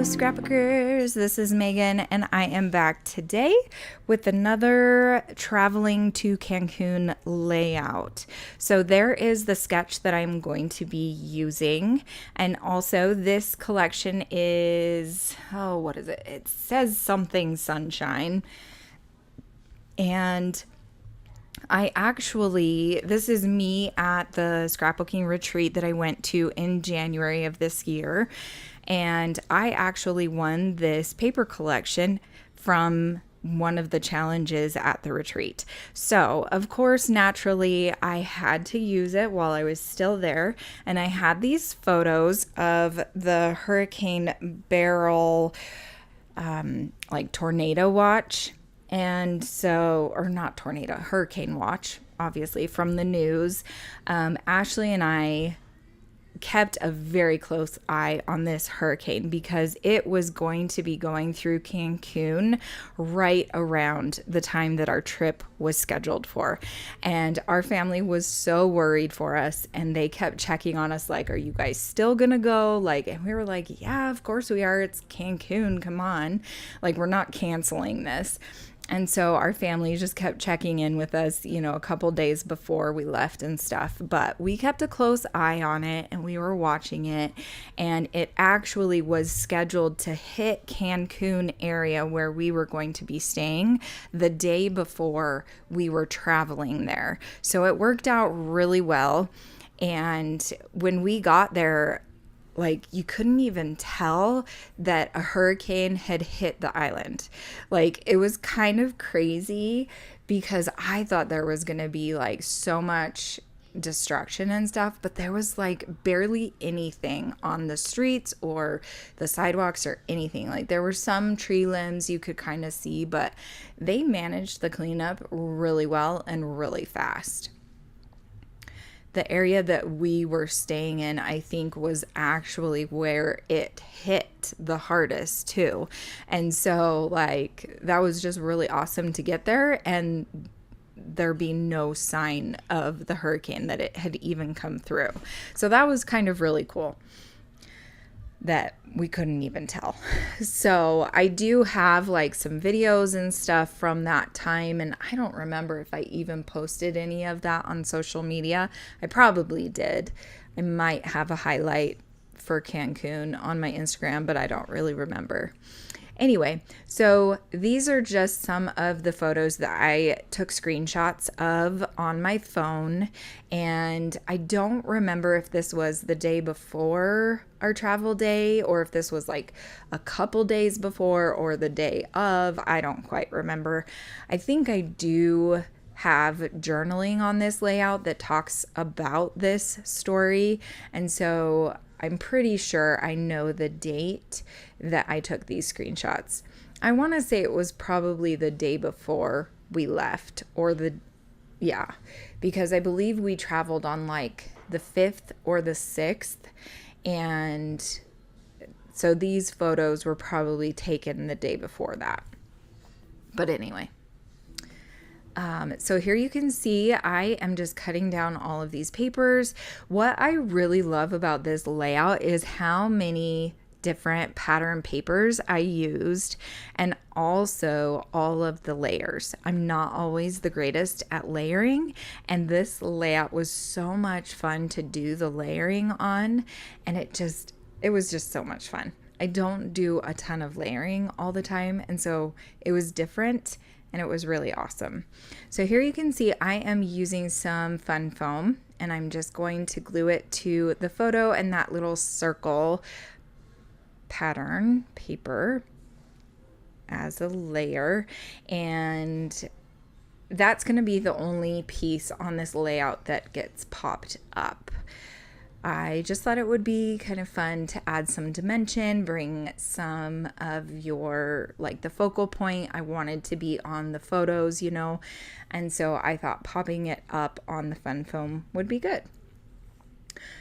Scrapbookers, this is Megan, and I am back today with another traveling to Cancun layout. So there is the sketch that I'm going to be using, and also this collection is, what is it? It says something sunshine, and this is me at the scrapbooking retreat that I went to in January of this year. And I actually won this paper collection from one of the challenges at the retreat. So, of course, naturally, I had to use it while I was still there. And I had these photos of the Hurricane Beryl, tornado watch. And so, or not tornado, hurricane watch, obviously, from the news. Ashley and I kept a very close eye on this hurricane because it was going to be going through Cancun right around the time that our trip was scheduled for. And our family was so worried for us, and they kept checking on us like, are you guys still gonna go? And we were like, yeah, of course we are. It's Cancun, come on. We're not canceling this. And so our family just kept checking in with us, a couple days before we left and stuff. But we kept a close eye on it, and we were watching it. And it actually was scheduled to hit Cancun area where we were going to be staying the day before we were traveling there. So it worked out really well. And when we got there, you couldn't even tell that a hurricane had hit the island. It was kind of crazy because I thought there was going to be so much destruction and stuff, but there was barely anything on the streets or the sidewalks or anything. There were some tree limbs you could kind of see, but they managed the cleanup really well and really fast. The area that we were staying in, I think, was actually where it hit the hardest too. And so that was just really awesome to get there and there be no sign of the hurricane, that it had even come through. So that was kind of really cool that we couldn't even tell. So I do have some videos and stuff from that time, and I don't remember if I even posted any of that on social media. I probably did. I might have a highlight for Cancun on my Instagram, but I don't really remember. Anyway, so these are just some of the photos that I took screenshots of on my phone, and I don't remember if this was the day before our travel day or if this was a couple days before or the day of. I don't quite remember. I think I do have journaling on this layout that talks about this story, and so I'm pretty sure I know the date that I took these screenshots. I want to say it was probably the day before we left, because I believe we traveled on the 5th or the 6th, and so these photos were probably taken the day before that. But anyway. So here you can see I am just cutting down all of these papers. What I really love about this layout is how many different pattern papers I used, and also all of the layers. I'm not always the greatest at layering, and this layout was so much fun to do the layering on, and it was just so much fun. I don't do a ton of layering all the time, and so it was different. And it was really awesome. So here you can see I am using some fun foam, and I'm just going to glue it to the photo and that little circle pattern paper as a layer. And that's going to be the only piece on this layout that gets popped up. I just thought it would be kind of fun to add some dimension, bring some of your, the focal point I wanted to be on the photos, and so I thought popping it up on the fun foam would be good.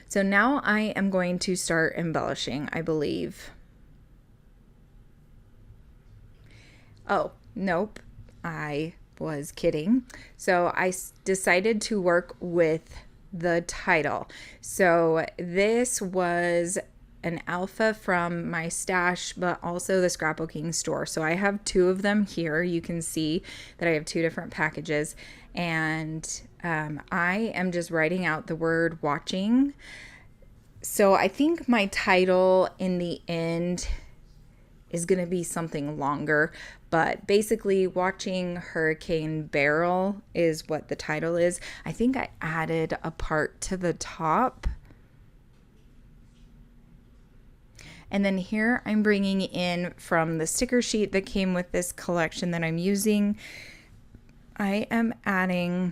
So now I am going to start embellishing, I believe. Oh, nope, I was kidding. So I decided to work with the title. So this was an alpha from my stash, but also the scrapbooking store. So I have two of them here. You can see that I have two different packages, and I am just writing out the word watching. So I think my title in the end is going to be something longer, but basically watching Hurricane Beryl is what the title is. I think I added a part to the top. And then here I'm bringing in from the sticker sheet that came with this collection that I'm using. I am adding,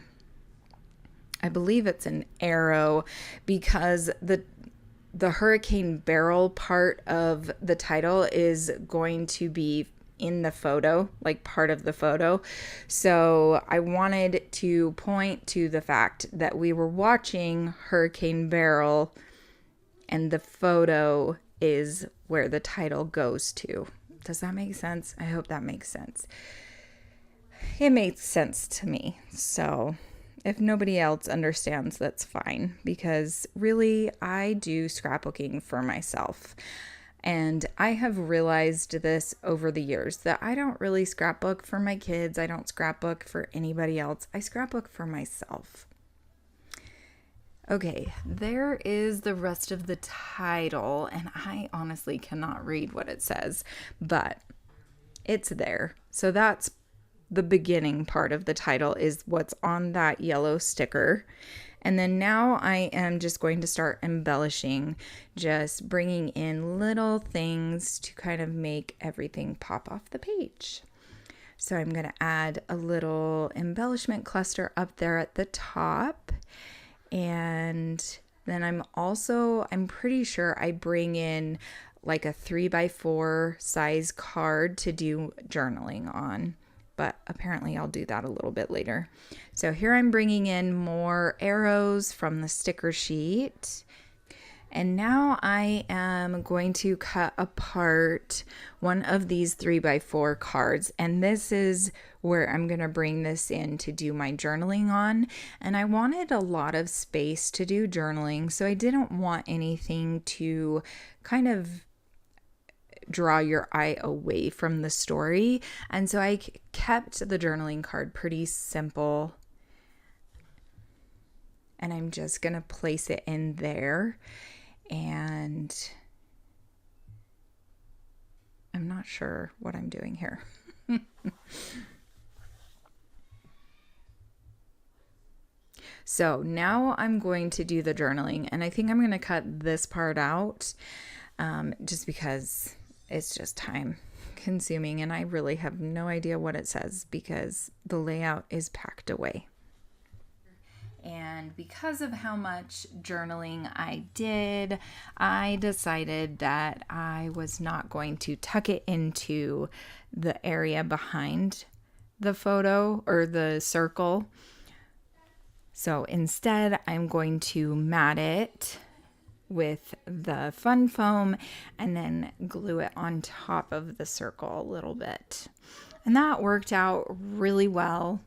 I believe it's an arrow, because the Hurricane Beryl part of the title is going to be in the photo, like part of the photo. So I wanted to point to the fact that we were watching Hurricane Beryl, and the photo is where the title goes to. Does that make sense? I hope that makes sense. It makes sense to me. So if nobody else understands, that's fine, because really I do scrapbooking for myself. And I have realized this over the years that I don't really scrapbook for my kids. I don't scrapbook for anybody else. I scrapbook for myself. Okay, there is the rest of the title, and I honestly cannot read what it says, but it's there. So that's the beginning part of the title, is what's on that yellow sticker. And then now I am just going to start embellishing, just bringing in little things to kind of make everything pop off the page. So I'm going to add a little embellishment cluster up there at the top. And then I'm pretty sure I bring in like a 3x4 size card to do journaling on. But apparently I'll do that a little bit later. So here I'm bringing in more arrows from the sticker sheet. And now I am going to cut apart one of these 3x4 cards. And this is where I'm going to bring this in to do my journaling on. And I wanted a lot of space to do journaling, so I didn't want anything to kind of draw your eye away from the story. And so I kept the journaling card pretty simple. And I'm just going to place it in there. And I'm not sure what I'm doing here. So now I'm going to do the journaling, and I think I'm going to cut this part out just because it's just time consuming, and I really have no idea what it says because the layout is packed away. And because of how much journaling I did, I decided that I was not going to tuck it into the area behind the photo or the circle. So instead, I'm going to mat it with the fun foam and then glue it on top of the circle a little bit. And that worked out really well.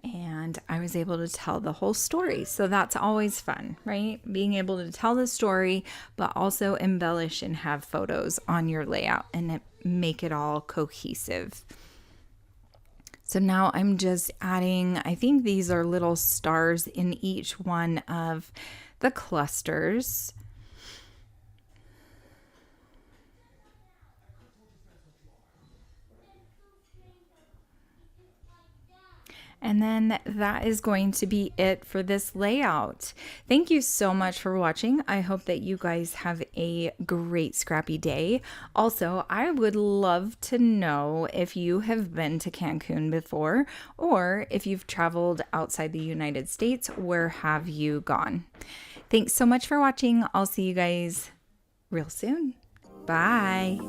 And I was able to tell the whole story. So that's always fun, right? Being able to tell the story, but also embellish and have photos on your layout and make it all cohesive. So now I'm just adding, I think these are little stars in each one of the clusters. And then that is going to be it for this layout. Thank you so much for watching. I hope that you guys have a great scrappy day. Also, I would love to know if you have been to Cancun before, or if you've traveled outside the United States, where have you gone? Thanks so much for watching. I'll see you guys real soon. Bye.